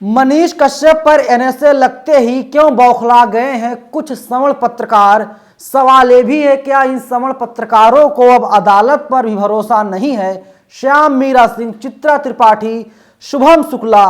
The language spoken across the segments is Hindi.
मनीष कश्यप पर एनएसए लगते ही क्यों बौखला गए हैं कुछ सवर्ण पत्रकार। सवाल ये भी है, क्या इन सवर्ण पत्रकारों को अब अदालत पर भी भरोसा नहीं है? श्याम मीरा सिंह, चित्रा त्रिपाठी, शुभम शुक्ला,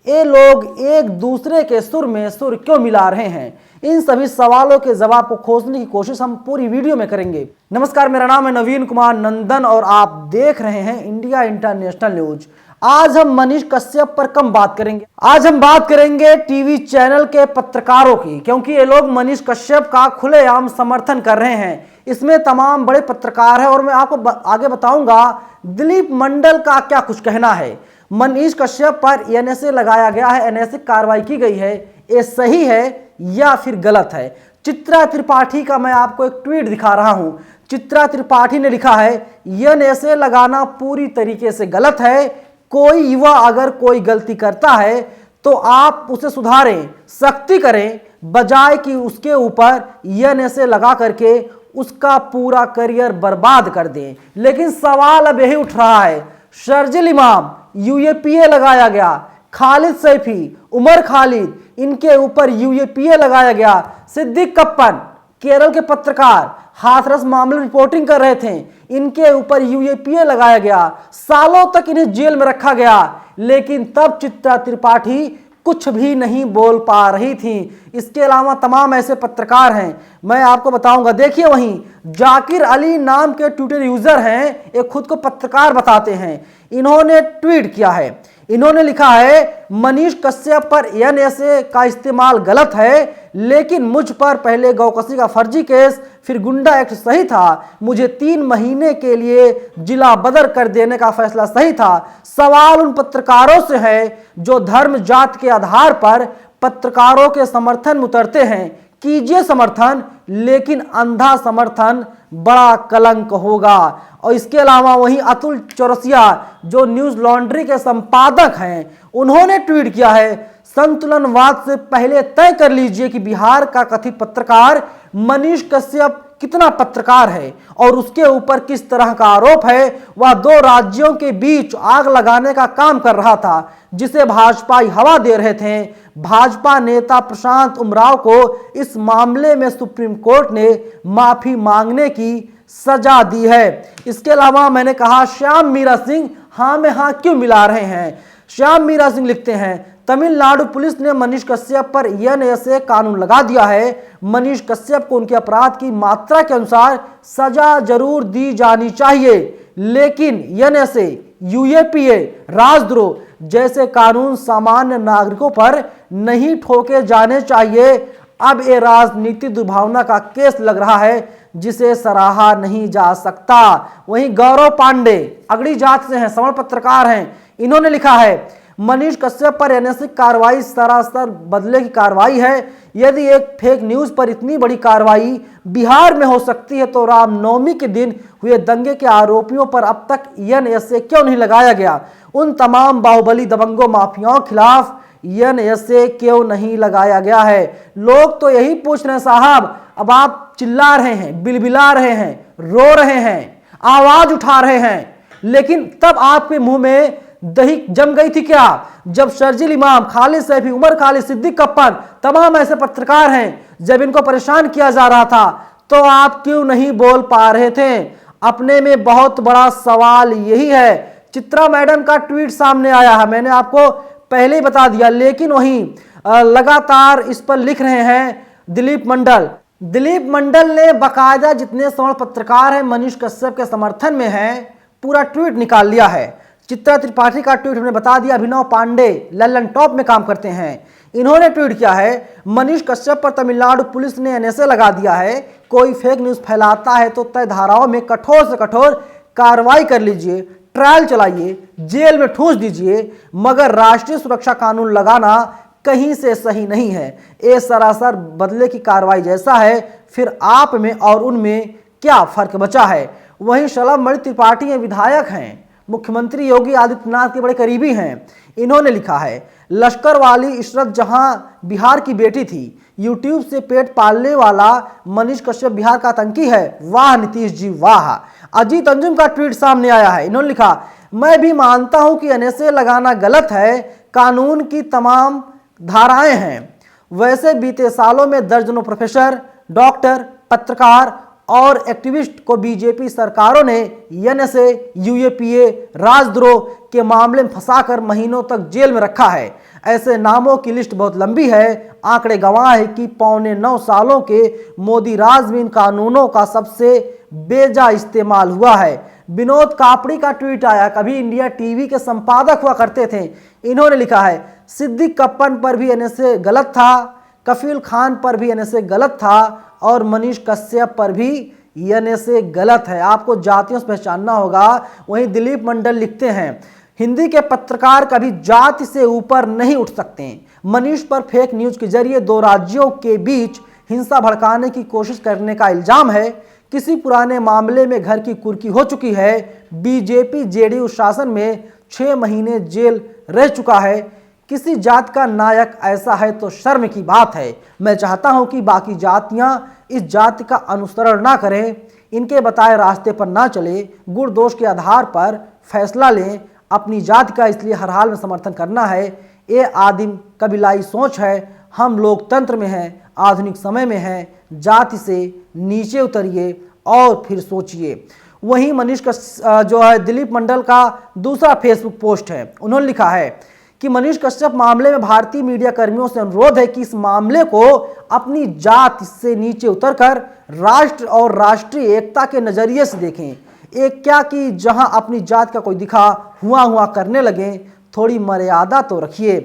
ये लोग एक दूसरे के सुर में सुर क्यों मिला रहे हैं? इन सभी सवालों के जवाब को खोजने की कोशिश हम पूरी वीडियो में करेंगे। नमस्कार, मेरा नाम है नवीन कुमार नंदन और आप देख रहे हैं इंडिया इंटरनेशनल न्यूज। आज हम मनीष कश्यप पर कम बात करेंगे। आज हम बात करेंगे टीवी चैनल के पत्रकारों की, क्योंकि ये लोग मनीष कश्यप का खुलेआम समर्थन कर रहे हैं। इसमें तमाम बड़े पत्रकार हैं और मैं आपको आगे बताऊंगा दिलीप मंडल का क्या कुछ कहना है। मनीष कश्यप पर एनएसए लगाया गया है, एनएसए कार्रवाई की गई है, ये सही है या फिर गलत है? चित्रा त्रिपाठी का मैं आपको एक ट्वीट दिखा रहा हूं। चित्रा त्रिपाठी ने लिखा है, एनएसए लगाना पूरी तरीके से गलत है। कोई युवा अगर कोई गलती करता है तो आप उसे सुधारें, सख्ती करें, बजाय कि उसके ऊपर एनएसए लगा करके उसका पूरा करियर बर्बाद कर दें। लेकिन सवाल अब यही उठ रहा है, शर्जिल इमाम यूएपीए लगाया गया, खालिद सैफी, उमर खालिद, इनके ऊपर यूएपीए लगाया गया। सिद्दीक कप्पन, केरल के पत्रकार, हाथरस मामले रिपोर्टिंग कर रहे थे, इनके ऊपर यूएपीए लगाया गया। सालों तक इन्हें जेल में रखा गया, लेकिन तब चित्रा त्रिपाठी कुछ भी नहीं बोल पा रही थी। इसके अलावा तमाम ऐसे पत्रकार हैं, मैं आपको बताऊंगा। देखिए, वहीं जाकिर अली नाम के ट्विटर यूजर हैं, ये खुद को पत्रकार बताते हैं। इन्होंने ट्वीट किया है, इन्होंने लिखा है, मनीष कश्यप पर एनएसए का इस्तेमाल गलत है, लेकिन मुझ पर पहले गौकसी का फर्जी केस, फिर गुंडा एक्ट सही था। मुझे 3 महीने के लिए जिला बदर कर देने का फैसला सही था। सवाल उन पत्रकारों से है जो धर्म जात के आधार पर पत्रकारों के समर्थन में उतरते हैं। कीजिए समर्थन, लेकिन अंधा समर्थन बड़ा कलंक होगा। और इसके अलावा वहीं अतुल चौरसिया जो न्यूज लॉन्ड्री के संपादक हैं, उन्होंने ट्वीट किया है, संतुलनवाद से पहले तय कर लीजिए कि बिहार का कथित पत्रकार मनीष कश्यप कितना पत्रकार है और उसके ऊपर किस तरह का आरोप है। वह 2 राज्यों के बीच आग लगाने का काम कर रहा था, जिसे भाजपाई हवा दे रहे थे। भाजपा नेता प्रशांत उमराव को इस मामले में सुप्रीम कोर्ट ने माफी मांगने की सजा दी है। इसके अलावा मैंने कहा, श्याम मीरा सिंह हाँ में हाँ क्यों मिला रहे हैं? श्याम मीरा सिंह लिखते हैं, तमिलनाडु पुलिस ने मनीष कश्यप पर एनएसए कानून लगा दिया है। मनीष कश्यप को उनके अपराध की मात्रा के अनुसार सजा जरूर दी जानी चाहिए, लेकिन एनएसए, यूएपीए, राजद्रोह जैसे कानून सामान्य नागरिकों पर नहीं ठोके जाने चाहिए। अब ये राजनीतिक दुर्भावना का केस लग रहा है, जिसे सराहा नहीं जा सकता। वहीं गौरव पांडे अगड़ी जात से हैं, सवर्ण पत्रकार हैं, इन्होंने लिखा है, मनीष कश्यप पर एनएसए कार्रवाई सरासर बदले की कार्रवाई है। यदि एक फेक न्यूज पर इतनी बड़ी कार्रवाई बिहार में हो सकती है तो रामनवमी के दिन हुए दंगे के आरोपियों पर अब तक एनएसए क्यों नहीं लगाया गया? उन तमाम बाहुबली दबंगों माफियाओं के खिलाफ एनएसए क्यों नहीं लगाया गया है? लोग तो यही पूछ रहे हैं साहब। अब आप चिल्ला रहे हैं, बिलबिला रहे हैं, रो रहे हैं, आवाज उठा रहे हैं, लेकिन तब आपके मुंह में दही जम गई थी क्या? जब शर्जिल इमाम, खालिद सैफी, उमर खालिद, सिद्दीक कप्पन, तमाम ऐसे पत्रकार हैं, जब इनको परेशान किया जा रहा था तो आप क्यों नहीं बोल पा रहे थे? अपने में बहुत बड़ा सवाल यही है। चित्रा मैडम का ट्वीट सामने आया है, मैंने आपको पहले ही बता दिया, लेकिन वहीं लगातार इस पर लिख रहे हैं दिलीप मंडल। दिलीप मंडल ने बाकायदा जितने सवर्ण पत्रकार हैं मनीष कश्यप के समर्थन में हैं, पूरा ट्वीट निकाल लिया है। चित्रा त्रिपाठी का ट्वीट हमने बता दिया। अभिनव पांडे लल्लन टॉप में काम करते हैं, इन्होंने ट्वीट किया है, मनीष कश्यप पर तमिलनाडु पुलिस ने एनएसए लगा दिया है। कोई फेक न्यूज फैलाता है तो तय धाराओं में कठोर से कठोर कार्रवाई कर लीजिए, ट्रायल चलाइए, जेल में ठूंस दीजिए, मगर राष्ट्रीय सुरक्षा कानून लगाना कहीं से सही नहीं है। ये सरासर बदले की कार्रवाई जैसा है, फिर आप में और उनमें क्या फर्क बचा है? वहीं शलभ मणि त्रिपाठी विधायक हैं, मुख्यमंत्री योगी आदित्यनाथ के बड़े करीबी हैं, इन्होंने लिखा है, लश्कर वाली इशरत जहां बिहार की बेटी थी, यूट्यूब से पेट पालने वाला मनीष कश्यप बिहार का आतंकी है। वाह नीतीश जी वाह। अजीत अंजुम का ट्वीट सामने आया है, इन्होंने लिखा, मैं भी मानता हूं कि एनएसए लगाना गलत है, कानून की तमाम धाराएं हैं। वैसे बीते सालों में दर्जनों प्रोफेसर, डॉक्टर, पत्रकार और एक्टिविस्ट को बीजेपी सरकारों ने एनएसए, यूएपीए, राजद्रोह के मामले में फंसाकर महीनों तक जेल में रखा है। ऐसे नामों की लिस्ट बहुत लंबी है। आंकड़े गवाह है कि 8.25 सालों के मोदी राज में इन कानूनों का सबसे बेजा इस्तेमाल हुआ है। विनोद कापड़ी का ट्वीट आया, कभी इंडिया टीवी के संपादक हुआ करते थे। इन्होंने लिखा है, सिद्दीक कप्पन पर भी एनएसए गलत था, कफील खान पर भी एनएसए गलत था और मनीष कश्यप पर भी एनएसए गलत है। आपको जातियों से पहचानना होगा। वहीं दिलीप मंडल लिखते हैं, हिंदी के पत्रकार कभी जाति से ऊपर नहीं उठ सकते। मनीष पर फेक न्यूज के जरिए 2 राज्यों के बीच हिंसा भड़काने की कोशिश करने का इल्जाम है। किसी पुराने मामले में घर की कुर्की हो चुकी है। बीजेपी जेडीयू शासन में 6 महीने जेल रह चुका है। किसी जात का नायक ऐसा है तो शर्म की बात है। मैं चाहता हूं कि बाकी जातियां इस जाति का अनुसरण ना करें, इनके बताए रास्ते पर ना चले, गुण दोष के आधार पर फैसला लें। अपनी जाति का इसलिए हर हाल में समर्थन करना है। ये आदिम कबीलाई सोच है। हम लोकतंत्र में हैं, आधुनिक समय में हैं। जाति से नीचे उतरिए और फिर सोचिए। वहीं मनीष का जो है दिलीप मंडल का दूसरा फेसबुक पोस्ट है। उन्होंने लिखा है कि मनीष कश्यप मामले में भारतीय मीडिया कर्मियों से अनुरोध है कि इस मामले को अपनी जात से नीचे उतरकर राष्ट्र और राष्ट्रीय एकता के नजरिए से देखें। एक क्या कि जहां अपनी जात का कोई दिखा हुआ करने लगे, थोड़ी मर्यादा तो रखिए।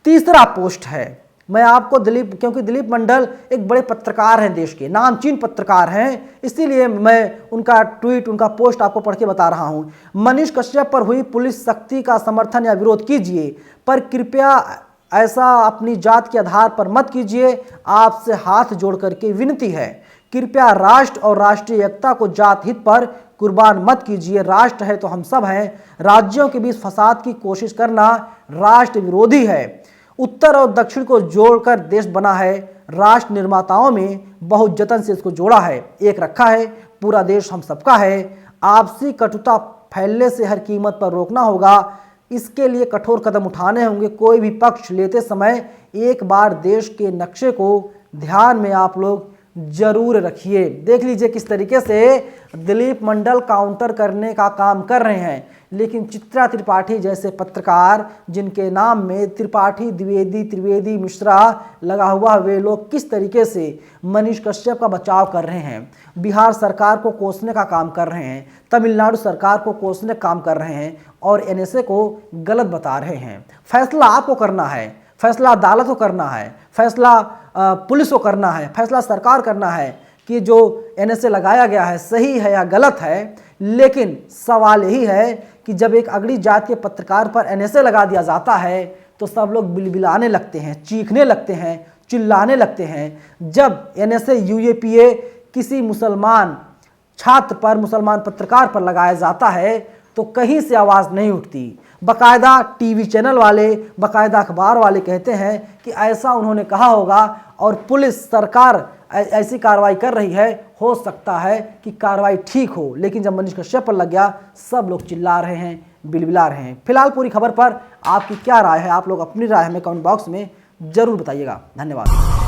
तीसरा पोस्ट है, मैं आपको क्योंकि दिलीप मंडल एक बड़े पत्रकार हैं, देश के नामचीन पत्रकार हैं, इसीलिए मैं उनका ट्वीट, उनका पोस्ट आपको पढ़ के बता रहा हूं। मनीष कश्यप पर हुई पुलिस सख्ती का समर्थन या विरोध कीजिए, पर कृपया ऐसा अपनी जात के आधार पर मत कीजिए। आपसे हाथ जोड़ करके विनती है, कृपया राष्ट्र और राष्ट्रीय एकता को जात हित पर कुर्बान मत कीजिए। राष्ट्र है तो हम सब हैं। राज्यों के बीच फसाद की कोशिश करना राष्ट्र विरोधी है। उत्तर और दक्षिण को जोड़कर देश बना है। राष्ट्र निर्माताओं में बहुत जतन से इसको जोड़ा है, एक रखा है। पूरा देश हम सबका है। आपसी कटुता फैलने से हर कीमत पर रोकना होगा। इसके लिए कठोर कदम उठाने होंगे। कोई भी पक्ष लेते समय एक बार देश के नक्शे को ध्यान में आप लोग जरूर रखिए। देख लीजिए किस तरीके से दिलीप मंडल काउंटर करने का काम कर रहे हैं, लेकिन चित्रा त्रिपाठी जैसे पत्रकार जिनके नाम में त्रिपाठी, द्विवेदी, त्रिवेदी, मिश्रा लगा हुआ, वे लोग किस तरीके से मनीष कश्यप का बचाव कर रहे हैं, बिहार सरकार को कोसने का काम कर रहे हैं, तमिलनाडु सरकार को कोसने का काम कर रहे हैं और एनएसए को गलत बता रहे हैं। फैसला आपको करना है, फैसला अदालत को करना है, फैसला पुलिस को करना है, फैसला सरकार करना है कि जो एनएसए लगाया गया है सही है या गलत है। लेकिन सवाल यही है कि जब एक अगड़ी जात के पत्रकार पर एनएसए लगा दिया जाता है तो सब लोग बिलबिलाने लगते हैं, चीखने लगते हैं, चिल्लाने लगते हैं। जब एनएसए, यूएपीए किसी मुसलमान छात्र पर, मुसलमान पत्रकार पर लगाया जाता है तो कहीं से आवाज़ नहीं उठती। बाकायदा टीवी चैनल वाले, बाकायदा अखबार वाले कहते हैं कि ऐसा उन्होंने कहा होगा और पुलिस, सरकार ऐसी कार्रवाई कर रही है, हो सकता है कि कार्रवाई ठीक हो। लेकिन जब मनीष कश्यप पर लग गया, सब लोग चिल्ला रहे हैं, बिलबिला रहे हैं। फिलहाल पूरी खबर पर आपकी क्या राय है? आप लोग अपनी राय हमें कमेंट बॉक्स में जरूर बताइएगा। धन्यवाद।